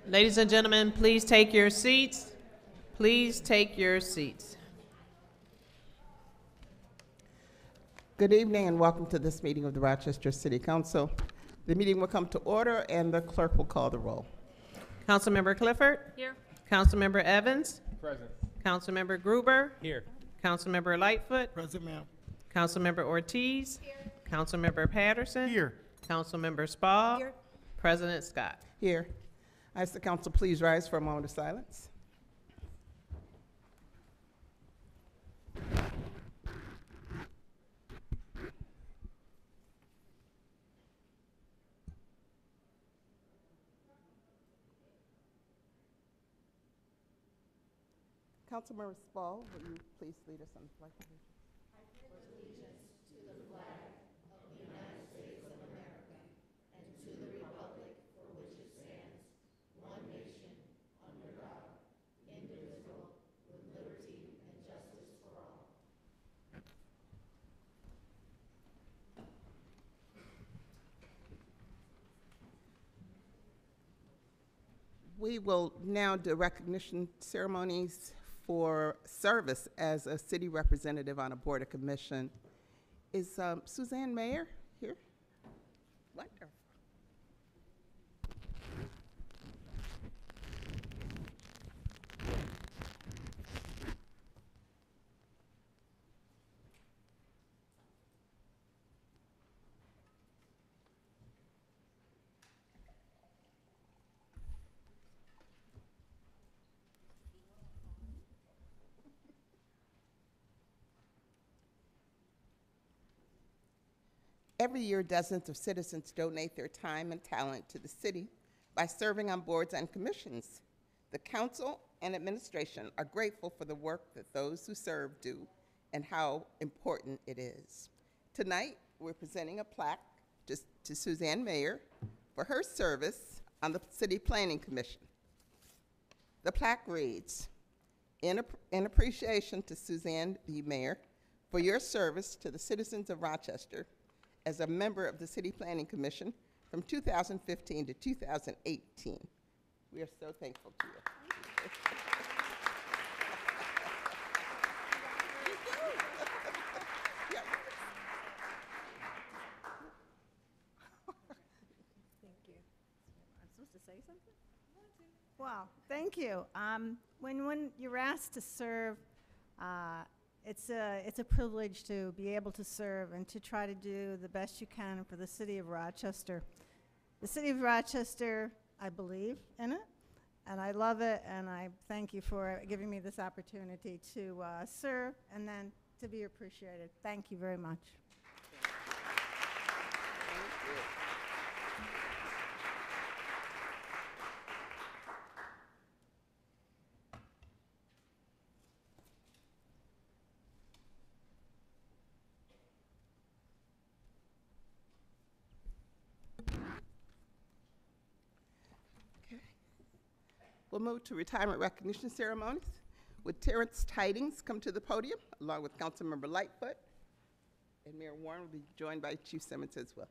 Ladies and gentlemen, please take your seats. Please take your seats. Good evening and welcome to this meeting of the Rochester City Council. The meeting will come to order and the clerk will call the roll. Councilmember Clifford? Here. Councilmember Evans? Present. Councilmember Gruber? Here. Councilmember Lightfoot? Present, ma'am. Councilmember Ortiz? Here. Councilmember Patterson? Here. Councilmember Spall? Here. President Scott? Here. I ask the council please rise for a moment of silence. Councilmember Spall, will you please lead us on the flag of allegiance? We will now do recognition ceremonies for service as a city representative on a board or commission. Is Suzanne Mayer here? Wonderful. Every year, dozens of citizens donate their time and talent to the city by serving on boards and commissions. The council and administration are grateful for the work that those who serve do and how important it is. Tonight, we're presenting a plaque to Suzanne Mayer for her service on the City Planning Commission. The plaque reads, in appreciation to Suzanne B. Mayer for your service to the citizens of Rochester as a member of the City Planning Commission from 2015 to 2018. We are so thankful to you. Thank you. I'm supposed to say something? Wow, thank you. When you're asked to serve, it's a privilege to be able to serve and to try to do the best you can for the city of Rochester. The city of Rochester, I believe in it, and I love it, and I thank you for giving me this opportunity to serve and then to be appreciated. Thank you very much. We'll move to retirement recognition ceremonies. Would Terrence Tidings come to the podium, along with Councilmember Lightfoot, and Mayor Warren will be joined by Chief Simmons as well.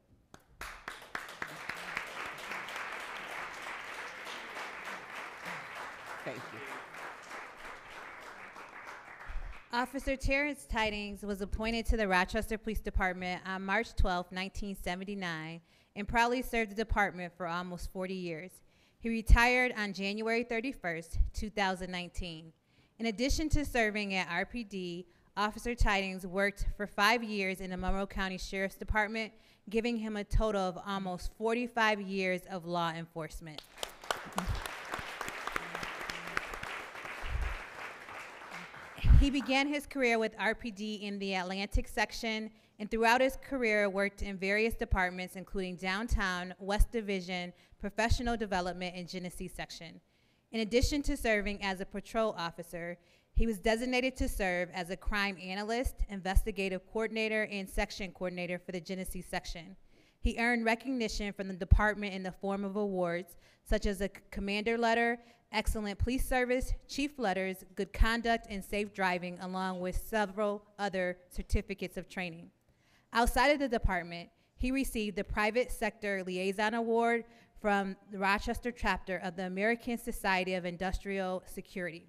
Thank you. Officer Terrence Tidings was appointed to the Rochester Police Department on March 12, 1979, and proudly served the department for almost 40 years. He retired on January 31st, 2019. In addition to serving at RPD, Officer Tidings worked for 5 years in the Monroe County Sheriff's Department, giving him a total of almost 45 years of law enforcement. He began his career with RPD in the Atlantic section, and throughout his career worked in various departments, including Downtown, West Division, Professional Development, and Genesee section. In addition to serving as a patrol officer, he was designated to serve as a crime analyst, investigative coordinator, and section coordinator for the Genesee section. He earned recognition from the department in the form of awards, such as a Commander Letter, Excellent Police Service, Chief Letters, Good Conduct, and Safe Driving, along with several other certificates of training. Outside of the department, he received the Private Sector Liaison Award from the Rochester chapter of the American Society of Industrial Security.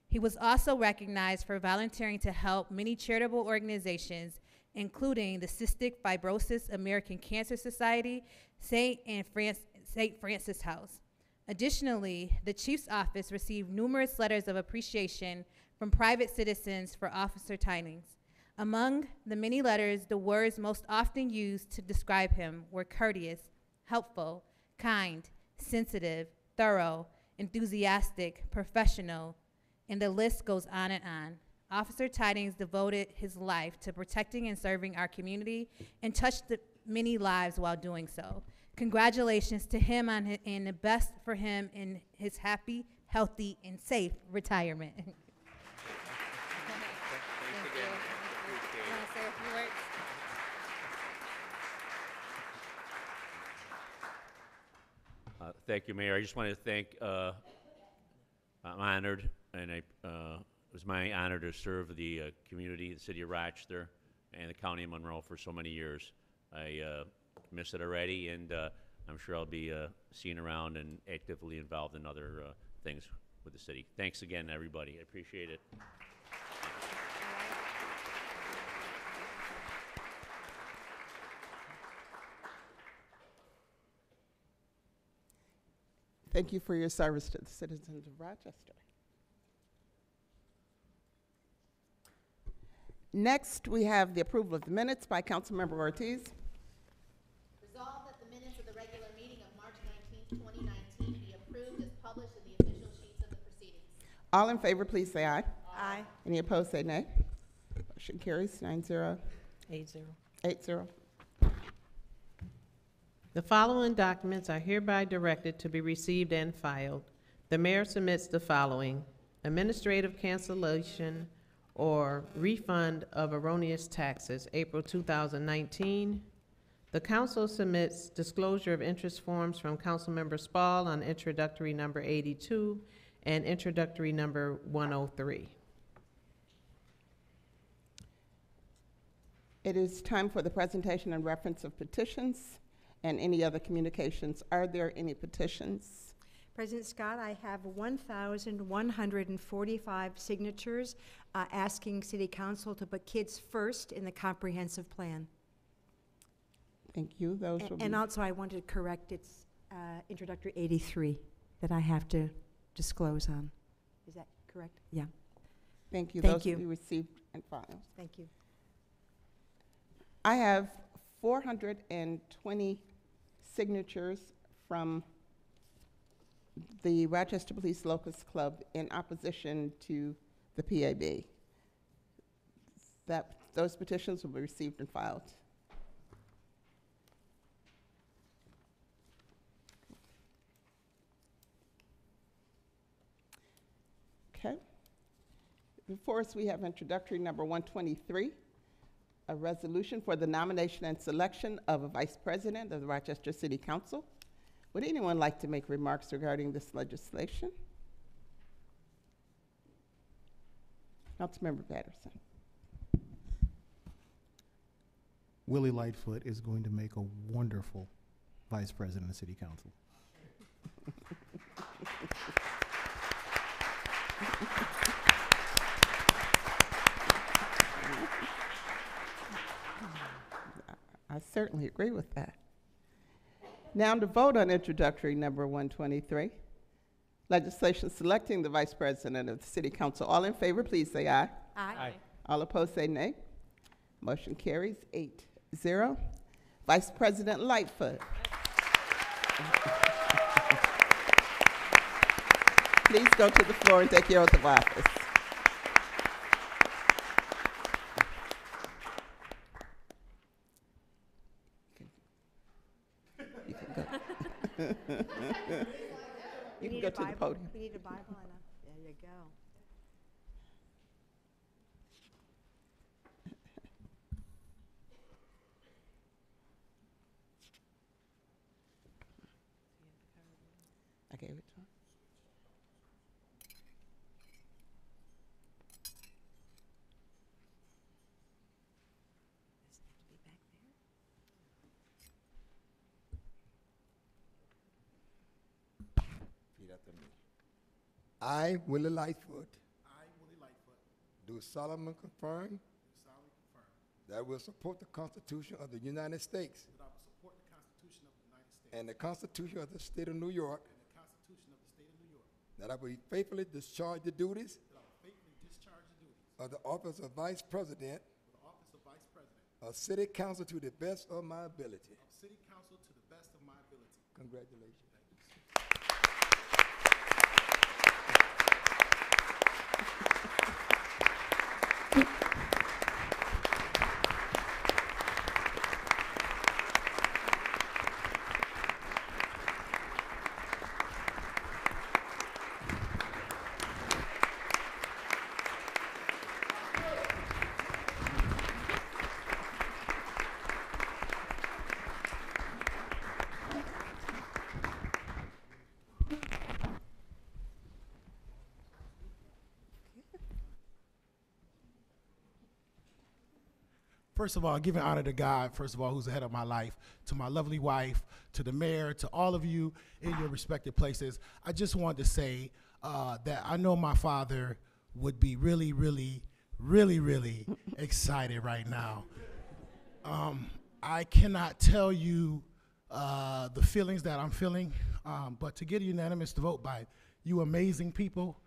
He was also recognized for volunteering to help many charitable organizations, including the Cystic Fibrosis American Cancer Society, St. Francis House. Additionally, the Chief's office received numerous letters of appreciation from private citizens for Officer Tidings. Among the many letters, the words most often used to describe him were courteous, helpful, kind, sensitive, thorough, enthusiastic, professional, and the list goes on and on. Officer Tidings devoted his life to protecting and serving our community and touched many lives while doing so. Congratulations to him and the best for him in his happy, healthy, and safe retirement. Thanks again. Appreciate it. Say a few words? Thank you, Mayor. I just want to thank, I'm honored, and it was my honor to serve the community, the city of Rochester, and the county of Monroe for so many years. I miss it already, and I'm sure I'll be seen around and actively involved in other things with the city. Thanks again, everybody. I appreciate it. Thank you for your service to the citizens of Rochester. Next, we have the approval of the minutes by Councilmember Ortiz. Resolved that the minutes of the regular meeting of March 19th, 2019 be approved as published in the official sheets of the proceedings. All in favor, please say aye. Aye. Any opposed, say nay. Motion carries 9-0. 8-0. 8-0. The following documents are hereby directed to be received and filed. The mayor submits the following: administrative cancellation or refund of erroneous taxes, April 2019. The council submits disclosure of interest forms from Councilmember Spall on introductory number 82 and introductory number 103. It is time for the presentation and reference of petitions and any other communications. Are there any petitions? President Scott, I have 1,145 signatures asking City Council to put kids first in the comprehensive plan. Thank you. Those will And be also I wanted to correct, it's introductory 83 that I have to disclose on. Is that correct? Yeah, Thank you. Thank Those you. will be received and filed. thank you. I have 420 signatures from the Rochester Police Locust Club in opposition to the PAB. Those petitions will be received and filed. Okay. Before us, we have introductory number 123, a resolution for the nomination and selection of a vice president of the Rochester City Council. Would anyone like to make remarks regarding this legislation? Councilmember Patterson. Willie Lightfoot is going to make a wonderful vice president of City Council. I certainly agree with that. Now to vote on introductory number 123, legislation selecting the vice president of the City Council. All in favor, please say aye. Aye. All opposed say nay. Motion carries 8-0. Vice President Lightfoot. Please go to the floor and take your oath of office. You can go. You can go to the podium. We need a Bible and a, there you go. I gave it to him. Repeat after me. I, Willie Lightfoot, do solemnly confirm that I will support the Constitution of the United States and the Constitution of the State of New York, that I will faithfully discharge the duties of the office of Vice President of City Council to the best of my ability. Congratulations. First of all, giving honor to God, first of all, who's the head of my life, to my lovely wife, to the mayor, to all of you in your respective places. I just wanted to say that I know my father would be really, really, really, really excited right now. I cannot tell you the feelings that I'm feeling, but to get a unanimous vote by you amazing people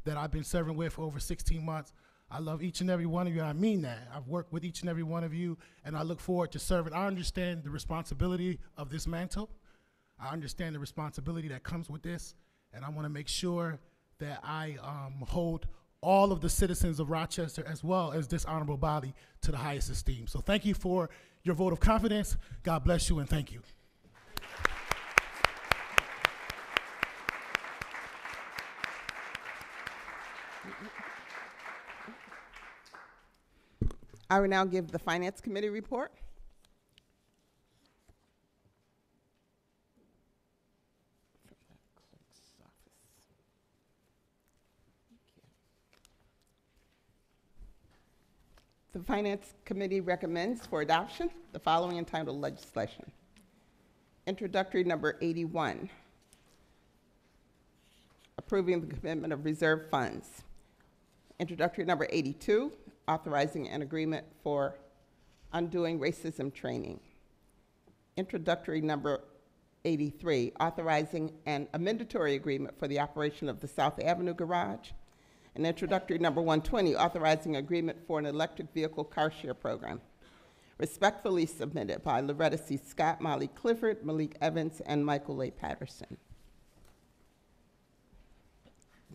that I've been serving with for over 16 months, I love each and every one of you, and I mean that. I've worked with each and every one of you, and I look forward to serving. I understand the responsibility of this mantle. I understand the responsibility that comes with this, and I want to make sure that I hold all of the citizens of Rochester, as well as this honorable body, to the highest esteem. So thank you for your vote of confidence. God bless you, and thank you. I will now give the Finance Committee report. The Finance Committee recommends for adoption the following entitled legislation. Introductory number 81, approving the commitment of reserve funds. Introductory number 82, authorizing an agreement for undoing racism training. Introductory number 83, authorizing an amendatory agreement for the operation of the South Avenue Garage. And introductory number 120, authorizing agreement for an electric vehicle car share program. Respectfully submitted by Loretta C. Scott, Molly Clifford, Malik Evans, and Michael A. Patterson.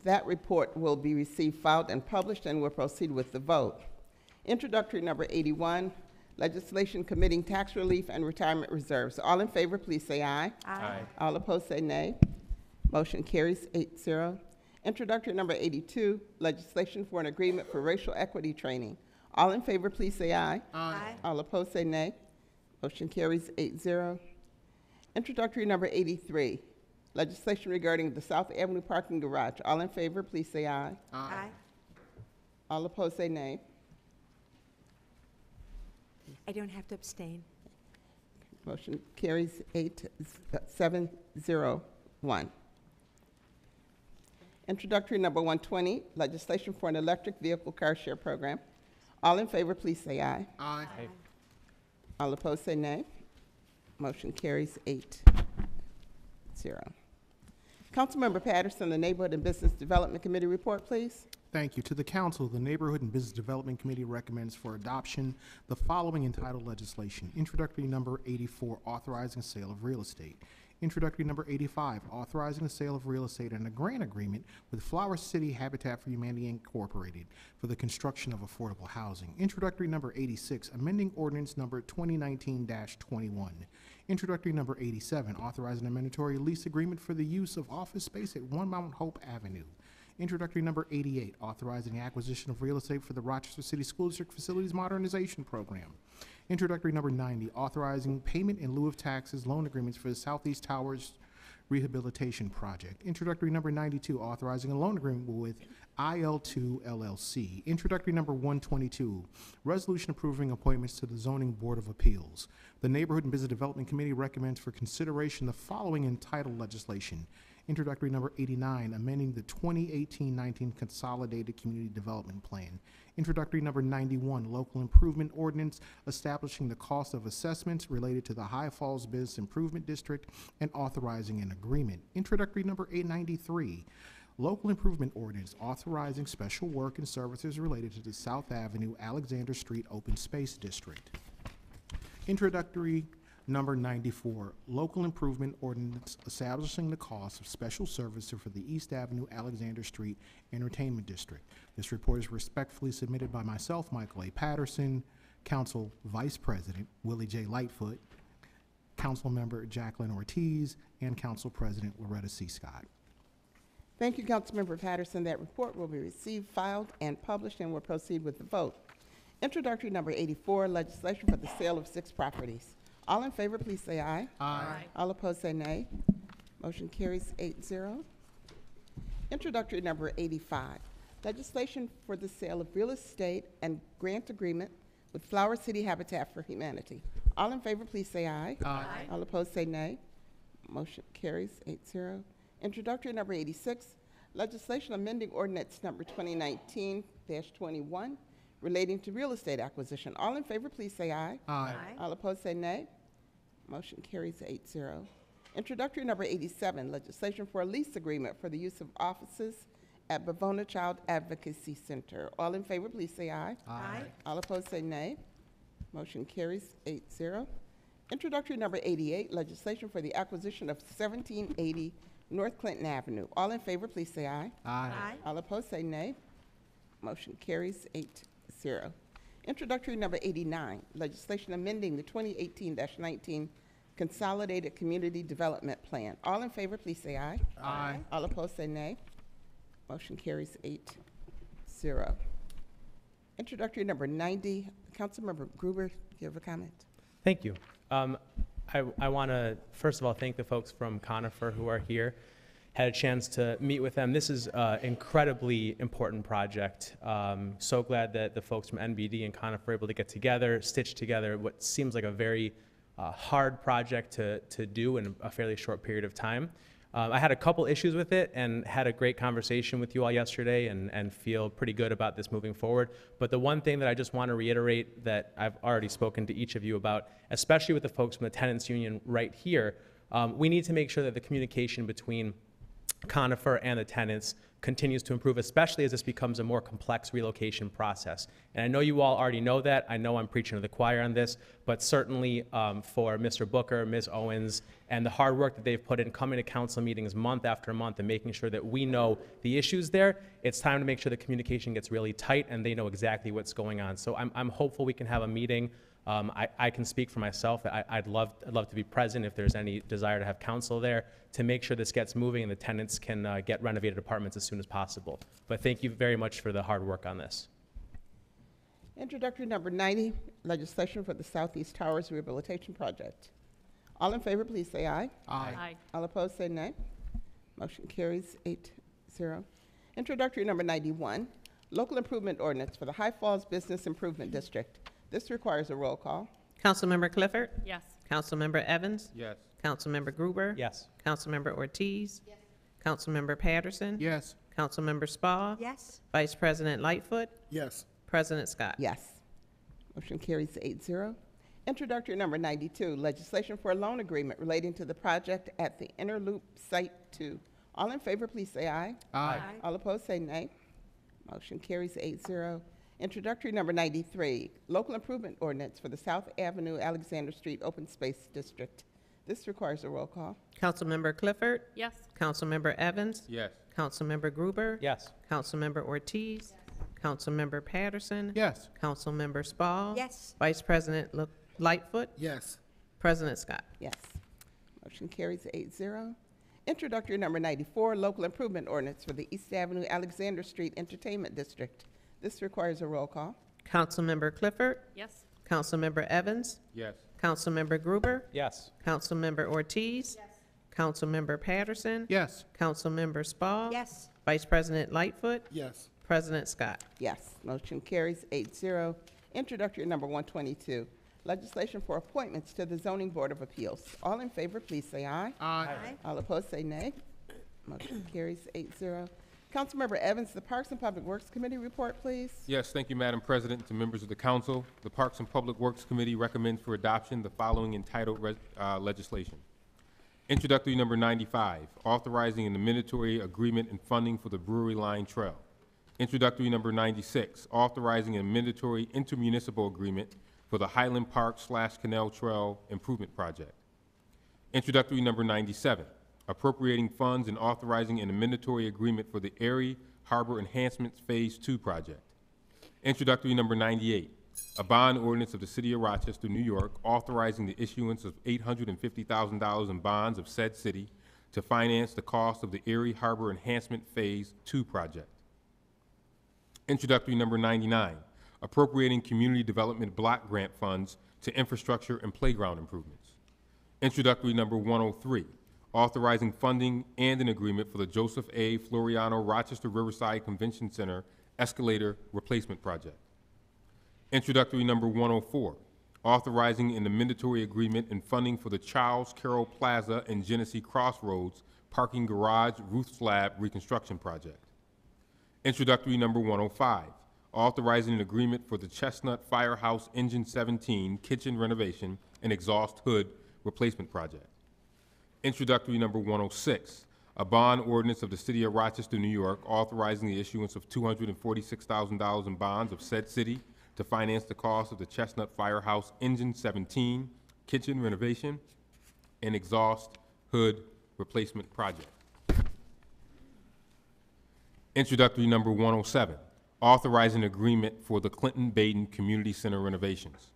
That report will be received, filed, and published, and will proceed with the vote. Introductory number 81, legislation committing tax relief and retirement reserves. All in favor, please say aye. Aye. All opposed, say nay. Motion carries 8-0. Introductory number 82, legislation for an agreement for racial equity training. All in favor, please say aye. Aye. All opposed, say nay. Motion carries 8-0. Introductory number 83, legislation regarding the South Avenue parking garage. All in favor, please say aye. Aye. All opposed, say nay. I don't have to abstain. Motion carries 7-0-1. Introductory number 120, legislation for an electric vehicle car share program. All in favor, please say aye. Aye. All opposed, say nay. Motion carries 8-0. Councilmember Patterson, the Neighborhood and Business Development Committee report, please. Thank you. To the council, the Neighborhood and Business Development Committee recommends for adoption the following entitled legislation. Introductory number 84, authorizing sale of real estate. Introductory number 85, authorizing the sale of real estate and a grant agreement with Flower City Habitat for Humanity Incorporated for the construction of affordable housing. Introductory number 86, amending ordinance number 2019-21. Introductory number 87, authorizing a mandatory lease agreement for the use of office space at 1 Mount Hope Avenue. Introductory number 88, authorizing the acquisition of real estate for the Rochester City School District Facilities Modernization Program. Introductory number 90, authorizing payment in lieu of taxes loan agreements for the Southeast Towers Rehabilitation Project. Introductory number 92, authorizing a loan agreement with IL2 LLC. Introductory number 122, resolution approving appointments to the Zoning Board of Appeals. The Neighborhood and Business Development Committee recommends for consideration the following entitled legislation. Introductory number 89, amending the 2018-19 Consolidated Community Development Plan. Introductory number 91, local improvement ordinance establishing the cost of assessments related to the High Falls Business Improvement District and authorizing an agreement. Introductory number 893, local improvement ordinance authorizing special work and services related to the South Avenue Alexander Street Open Space District. Introductory number 94, local improvement ordinance establishing the cost of special services for the East Avenue Alexander Street Entertainment District. This report is respectfully submitted by myself, Michael A. Patterson, Council Vice President Willie J. Lightfoot, Council Member Jacqueline Ortiz, and Council President Loretta C. Scott. Thank you, Councilmember Patterson. That report will be received, filed, and published, and will proceed with the vote. Introductory number 84, legislation for the sale of 6 properties. All in favor, please say aye. Aye. All opposed, say nay. Motion carries 8-0. Introductory number 85, legislation for the sale of real estate and grant agreement with Flower City Habitat for Humanity. All in favor, please say aye. Aye. All opposed, say nay. Motion carries 8-0. Introductory number 86, legislation amending ordinance number 2019-21 relating to real estate acquisition. All in favor, please say aye. Aye. All opposed, say nay. Motion carries 8-0. Introductory number 87, legislation for a lease agreement for the use of offices at Bavona Child Advocacy Center. All in favor, please say aye. Aye. All opposed, say nay. Motion carries 8-0. Introductory number 88, legislation for the acquisition of 1780 North Clinton Avenue. All in favor, please say aye. Aye. All opposed, say nay. Motion carries 8-0. Introductory number 89, legislation amending the 2018-19 Consolidated Community Development Plan. All in favor, please say aye. Aye. All opposed, say nay. Motion carries 8-0. Introductory number 90, Councilmember Gruber, do you have a comment? Thank you. I want to, first of all, thank the folks from Conifer who are here. Had a chance to meet with them. This is an incredibly important project. So glad that the folks from NBD and Conifer were able to get together, stitch together what seems like a very hard project to do in a fairly short period of time. I had a couple issues with it and had a great conversation with you all yesterday and feel pretty good about this moving forward. But the one thing that I just want to reiterate that I've already spoken to each of you about, especially with the folks from the tenants union right here, we need to make sure that the communication between Conifer and the tenants continues to improve, especially as this becomes a more complex relocation process. And I know you all already know that. I know I'm preaching to the choir on this, but certainly for Mr. Booker, Ms. Owens, and the hard work that they've put in coming to council meetings month after month and making sure that we know the issues there, it's time to make sure the communication gets really tight and they know exactly what's going on. So I'm hopeful we can have a meeting. I can speak for myself. I'd love to be present if there's any desire to have council there to make sure this gets moving and the tenants can get renovated apartments as soon as possible. But thank you very much for the hard work on this. Introductory number 90, legislation for the Southeast Towers Rehabilitation Project. All in favor, please say aye. Aye. All opposed, say nay. Motion carries 8-0. Introductory number 91, local improvement ordinance for the High Falls Business Improvement District. This requires a roll call. Councilmember Clifford? Yes. Councilmember Evans? Yes. Councilmember Gruber? Yes. Councilmember Ortiz? Yes. Councilmember Patterson? Yes. Councilmember Spa? Yes. Vice President Lightfoot? Yes. President Scott? Yes. Motion carries 8-0. Introductory number 92, legislation for a loan agreement relating to the project at the Inner Loop Site 2. All in favor, please say aye. Aye. All opposed, say nay. Motion carries 8-0. Introductory number 93, local improvement ordinance for the South Avenue Alexander Street Open Space District. This requires a roll call. Councilmember Clifford? Yes. Councilmember Evans? Yes. Councilmember Gruber? Yes. Councilmember Ortiz? Councilmember Patterson? Yes. Councilmember Spall? Yes. Vice President Lightfoot? Yes. President Scott? Yes. Motion carries 8-0. Introductory number 94, local improvement ordinance for the East Avenue Alexander Street Entertainment District. This requires a roll call. Councilmember Clifford? Yes. Councilmember Evans? Yes. Councilmember Gruber? Yes. Councilmember Ortiz? Yes. Councilmember Patterson? Yes. Councilmember Spall? Yes. Vice President Lightfoot? Yes. President Scott? Yes. Motion carries 8-0. Introductory number 122, legislation for appointments to the Zoning Board of Appeals. All in favor, please say aye. Aye. All opposed, say nay. Motion carries 8-0. Councilmember Evans, the Parks and Public Works Committee report, please. Yes, thank you, Madam President. To members of the council, the Parks and Public Works Committee recommends for adoption the following entitled legislation. Introductory number 95, authorizing an amendatory agreement and funding for the Brewery Line Trail. Introductory number 96, authorizing an amendatory intermunicipal agreement for the Highland Park/Canal Trail Improvement Project. Introductory number 97, appropriating funds and authorizing an amendatory agreement for the Erie Harbor Enhancements Phase 2 project. Introductory number 98, a bond ordinance of the City of Rochester, New York, authorizing the issuance of $850,000 in bonds of said city to finance the cost of the Erie Harbor Enhancement Phase 2 project. Introductory number 99, appropriating community development block grant funds to infrastructure and playground improvements. Introductory number 103, authorizing funding and an agreement for the Joseph A. Floriano Rochester Riverside Convention Center escalator replacement project. Introductory number 104, authorizing an amendatory agreement and funding for the Charles Carroll Plaza and Genesee Crossroads parking garage roof slab reconstruction project. Introductory number 105, authorizing an agreement for the Chestnut Firehouse Engine 17 kitchen renovation and exhaust hood replacement project. Introductory number 106, a bond ordinance of the City of Rochester, New York, authorizing the issuance of $246,000 in bonds of said city to finance the cost of the Chestnut Firehouse Engine 17 kitchen renovation and exhaust hood replacement project. Introductory number 107, authorizing agreement for the Clinton Baden Community Center renovations.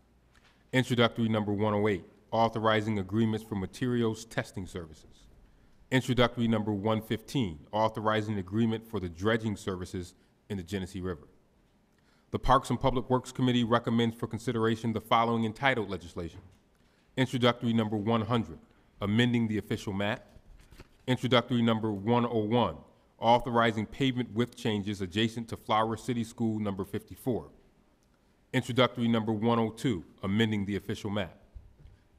Introductory number 108, authorizing agreements for materials testing services. Introductory number 115, authorizing agreement for the dredging services in the Genesee River. The Parks and Public Works Committee recommends for consideration the following entitled legislation. Introductory number 100, amending the official map. Introductory number 101, authorizing pavement width changes adjacent to Flower City School number 54. Introductory number 102, amending the official map.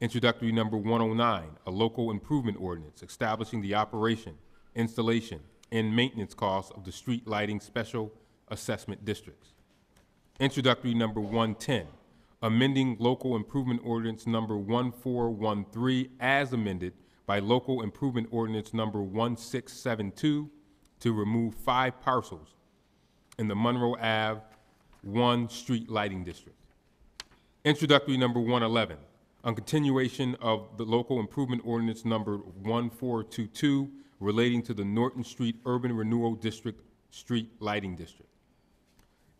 Introductory number 109, a local improvement ordinance establishing the operation, installation, and maintenance costs of the street lighting special assessment districts. Introductory number 110, amending local improvement ordinance number 1413 as amended by local improvement ordinance number 1672 to remove 5 parcels in the Monroe Ave 1 street lighting district. Introductory number 111, on continuation of the local improvement ordinance number 1422 relating to the Norton Street Urban Renewal District Street Lighting District.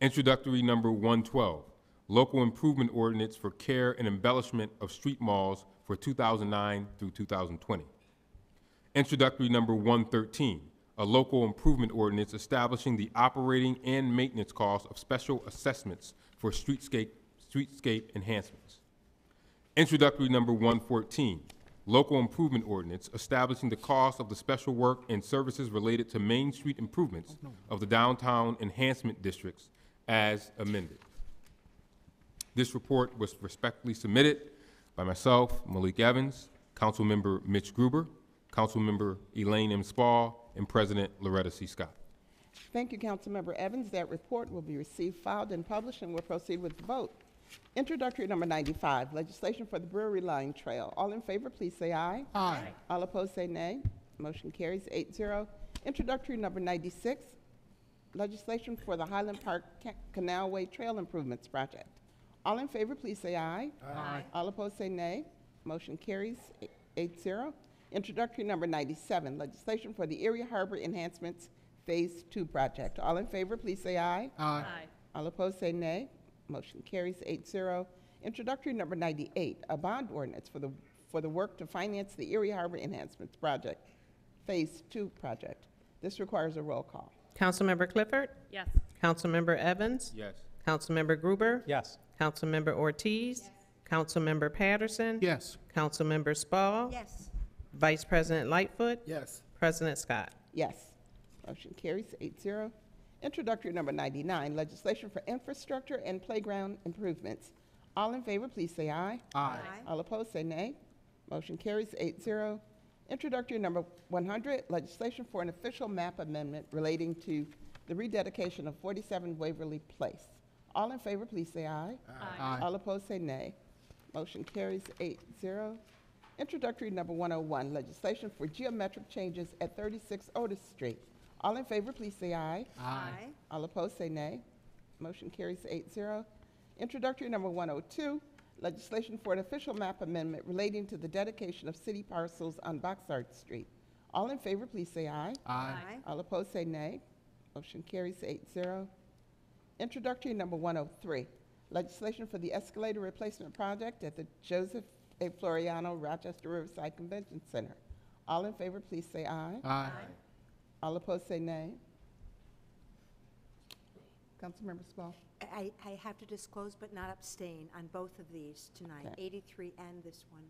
Introductory number 112, local improvement ordinance for care and embellishment of street malls for 2009 through 2020. Introductory number 113, a local improvement ordinance establishing the operating and maintenance costs of special assessments for streetscape enhancements. Introductory number 114, local improvement ordinance establishing the cost of the special work and services related to Main Street improvements of the downtown enhancement districts as amended. This report was respectfully submitted by myself, Malik Evans, Councilmember Mitch Gruber, Councilmember Elaine M. Spall, and President Loretta C. Scott. Thank you, Councilmember Evans. That report will be received, filed, and published, and we'll proceed with the vote. Introductory number 95, legislation for the Brewery Line Trail. All in favor, please say aye. Aye. All opposed, say nay. Motion carries 8-0. Introductory number 96, legislation for the Highland Park Canalway Trail Improvements Project. All in favor, please say aye. Aye. All opposed, say nay. Motion carries 8-0. Introductory number 97, legislation for the Area Harbor Enhancements Phase 2 project. All in favor, please say aye. Aye. All opposed, say nay. Motion carries 8-0. Introductory number 98, a bond ordinance for the work to finance the Erie Harbor Enhancements Project, Phase 2 project. This requires a roll call. Councilmember Clifford? Yes. Councilmember Evans? Yes. Councilmember Gruber? Yes. Councilmember Ortiz? Councilmember Patterson? Yes. Councilmember Spall? Yes. Vice President Lightfoot? Yes. President Scott? Yes. Motion carries 8-0. Introductory number 99, legislation for infrastructure and playground improvements. All in favor, please say aye. Aye. All opposed, say nay. Motion carries 8-0. Introductory number 100, legislation for an official map amendment relating to the rededication of 47 Waverly Place. All in favor, please say aye. Aye. All opposed, say nay. Motion carries 8-0. Introductory number 101, legislation for geometric changes at 36 Otis Street. All in favor, please say aye. Aye. All opposed, say nay. Motion carries 8-0. Introductory number 102, legislation for an official map amendment relating to the dedication of city parcels on Boxart Street. All in favor, please say aye. Aye. All opposed, say nay. Motion carries 8-0. Introductory number 103, legislation for the escalator replacement project at the Joseph A. Floriano Rochester Riverside Convention Center. All in favor, please say aye. Aye. All opposed, say nay. Councilmember Spall. I have to disclose but not abstain on both of these tonight, Okay. 83 and this one.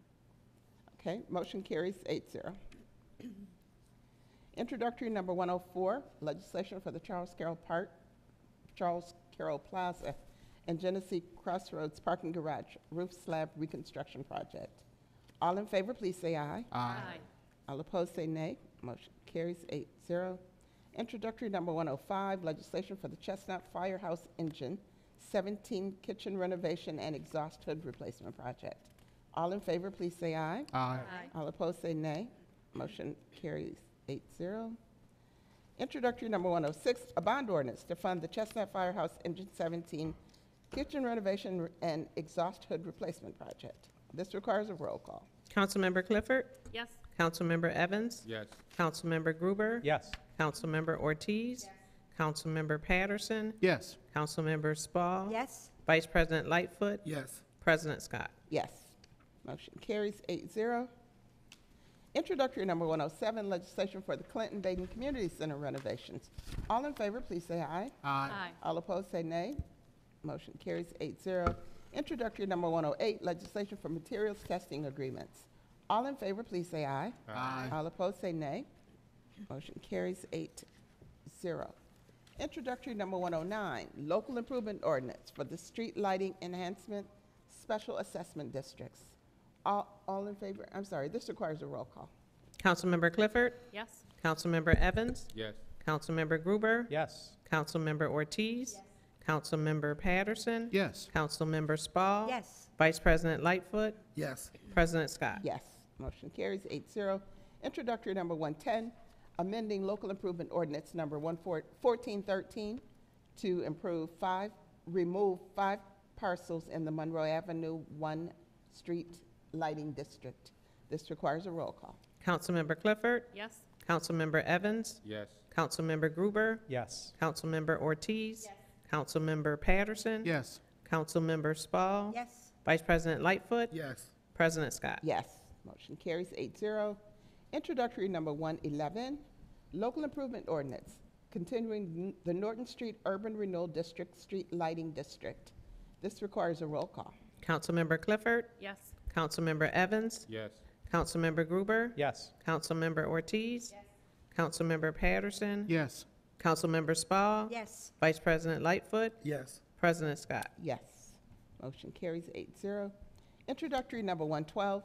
Okay, motion carries 8-0. Introductory number 104, legislation for the Charles Carroll Plaza and Genesee Crossroads Parking Garage Roof Slab Reconstruction Project. All in favor, please say aye. Aye. All opposed, say nay. Motion carries 8-0. Introductory number 105, legislation for the Chestnut Firehouse Engine 17 kitchen renovation and exhaust hood replacement project. All in favor, please say aye. Aye. All opposed, say nay. Motion carries 8-0. Introductory number 106, a bond ordinance to fund the Chestnut Firehouse Engine 17 kitchen renovation and exhaust hood replacement project. This requires a roll call. Councilmember Clifford? Yes. Councilmember Evans? Yes. Councilmember Gruber? Yes. Councilmember Ortiz? Councilmember Patterson? Yes. Councilmember Spall? Yes. Vice President Lightfoot? Yes. President Scott? Yes. Motion carries 8-0. Introductory number 107, legislation for the Clinton Baden Community Center renovations. All in favor, please say aye. Aye. All opposed, say nay. Motion carries 8-0. Introductory number 108, legislation for materials testing agreements. All in favor, please say aye. Aye. All opposed, say nay. Motion carries 8-0. Introductory number 109, local improvement ordinance for the street lighting enhancement special assessment districts. All in favor? I'm sorry, this requires a roll call. Councilmember Clifford? Yes. Councilmember Evans? Yes. Councilmember Gruber? Yes. Councilmember Ortiz? Councilmember Patterson? Yes. Councilmember Spall? Yes. Vice President Lightfoot? Yes. President Scott? Yes. Motion carries 8-0. Introductory number 110, amending local improvement ordinance number 1413 to remove five parcels in the Monroe Avenue 1 Street Lighting District. This requires a roll call. Councilmember Clifford? Yes. Councilmember Evans? Yes. Councilmember Gruber? Yes. Councilmember Ortiz? Councilmember Patterson? Yes. Councilmember Spall? Yes. Vice President Lightfoot? Yes. President Scott? Yes. Motion carries 8-0. Introductory number 111, local improvement ordinance, continuing the Norton Street Urban Renewal District Street Lighting District. This requires a roll call. Councilmember Clifford? Yes. Councilmember Evans? Yes. Councilmember Gruber? Yes. Councilmember Ortiz? Councilmember Patterson? Yes. Councilmember Spall? Yes. Vice President Lightfoot? Yes. President Scott? Yes. Motion carries 8-0. Introductory number 112,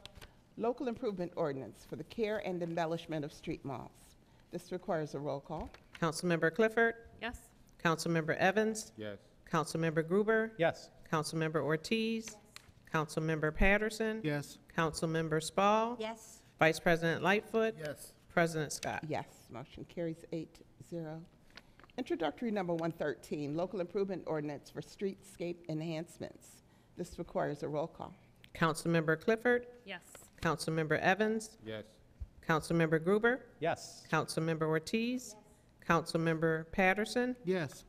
local improvement ordinance for the care and embellishment of street malls. This requires a roll call. Councilmember Clifford? Yes. Councilmember Evans? Yes. Councilmember Gruber? Yes. Councilmember Ortiz? Councilmember Patterson? Yes. Councilmember Spall? Yes. Vice President Lightfoot? Yes. President Scott? Yes. Motion carries 8-0. Introductory number 113, local improvement ordinance for streetscape enhancements. This requires a roll call. Councilmember Clifford? Yes. Councilmember Evans? Yes. Councilmember Gruber? Yes. Councilmember Ortiz? Councilmember Patterson? Yes.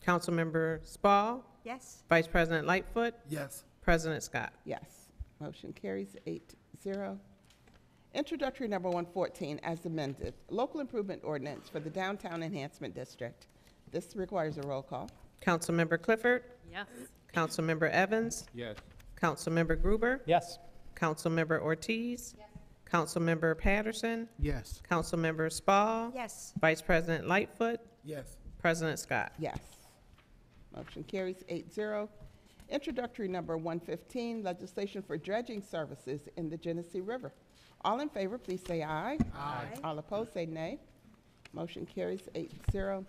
Councilmember Spall? Yes. Vice President Lightfoot? Yes. President Scott? Yes. Motion carries 8-0. Introductory number 114, as amended, local improvement ordinance for the Downtown Enhancement District. This requires a roll call. Councilmember Clifford? Yes. Councilmember Evans? Yes. Councilmember Gruber? Yes. Councilmember Ortiz? Councilmember Patterson? Yes. Councilmember Spall? Yes. Vice President Lightfoot? Yes. President Scott? Yes. Motion carries 8-0. Introductory number 115, legislation for dredging services in the Genesee River. All in favor, please say aye. Aye. All opposed, say nay. Motion carries 8-0.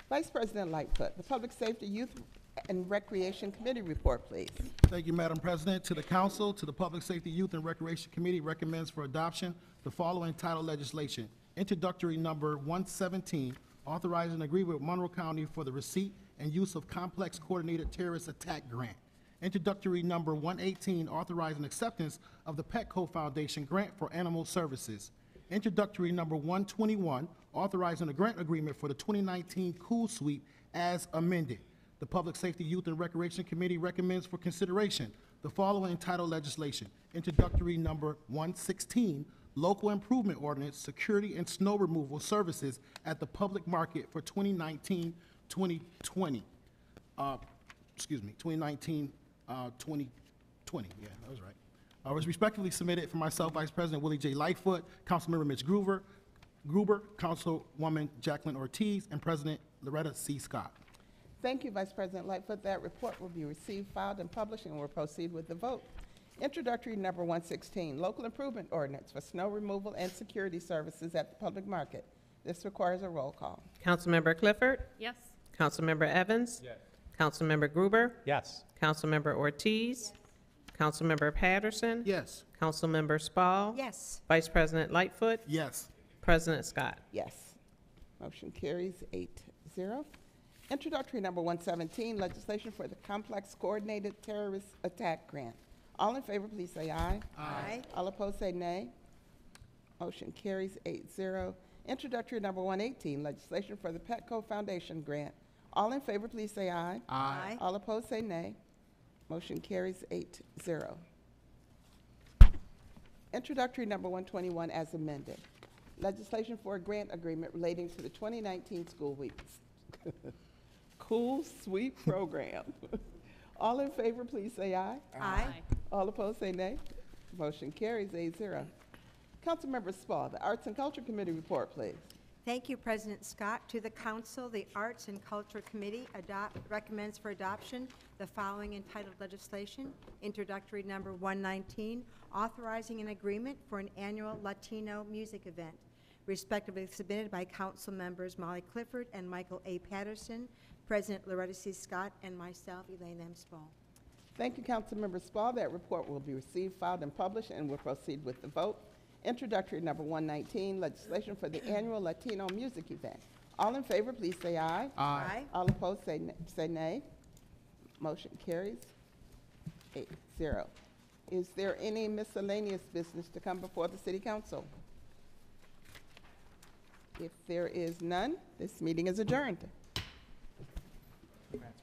Vice President Lightfoot, the Public Safety, Youth, and Recreation Committee report, please. Thank you, Madam President. To the Council, to the Public Safety, Youth, and Recreation Committee recommends for adoption the following title legislation. Introductory number 117, authorizing an agreement with Monroe County for the receipt and use of complex coordinated terrorist attack grant. Introductory number 118, authorizing acceptance of the Petco Foundation grant for animal services. Introductory number 121, authorizing a grant agreement for the 2019 Cool Sweep as amended. The Public Safety, Youth, and Recreation Committee recommends for consideration the following title legislation. Introductory number 116, local improvement ordinance, security and snow removal services at the public market for 2019-2020. 2019-2020, yeah, that was right. Was respectfully submitted for myself, Vice President Willie J. Lightfoot, Councilmember Mitch Gruber, Councilwoman Jacqueline Ortiz, and President Loretta C. Scott. Thank you, Vice President Lightfoot. That report will be received, filed, and published, and we'll proceed with the vote. Introductory number 116, local improvement ordinance for snow removal and security services at the public market. This requires a roll call. Councilmember Clifford? Yes. Councilmember Evans? Yes. Councilmember Gruber? Yes. Councilmember Ortiz? Councilmember Patterson? Yes. Councilmember Spall? Yes. Vice President Lightfoot? Yes. President Scott? Yes. Motion carries 8-0. Introductory number 117, legislation for the Complex Coordinated Terrorist Attack Grant. All in favor, please say aye. Aye. All opposed, say nay. Motion carries 8-0. Introductory number 118, legislation for the Petco Foundation grant. All in favor, please say aye. Aye. All opposed, say nay. Motion carries 8-0. Introductory number 121 as amended. Legislation for a grant agreement relating to the 2019 school week Cool Sweep program. All in favor, please say aye. Aye. All opposed, say nay. Motion carries 8-0. Councilmember Spall, the Arts and Culture Committee report, please. Thank you, President Scott. To the Council, the Arts and Culture Committee recommends for adoption the following entitled legislation. Introductory number 119, authorizing an agreement for an annual Latino music event, respectively submitted by Council members Molly Clifford and Michael A. Patterson, President Loretta C. Scott, and myself, Elaine M. Spall. Thank you, Councilmember Spall. That report will be received, filed, and published, and we'll proceed with the vote. Introductory number 119, legislation for the annual Latino music event. All in favor, please say aye. Aye. All opposed, say nay. Motion carries 8-0. Is there any miscellaneous business to come before the City Council? If there is none, this meeting is adjourned. Congrats.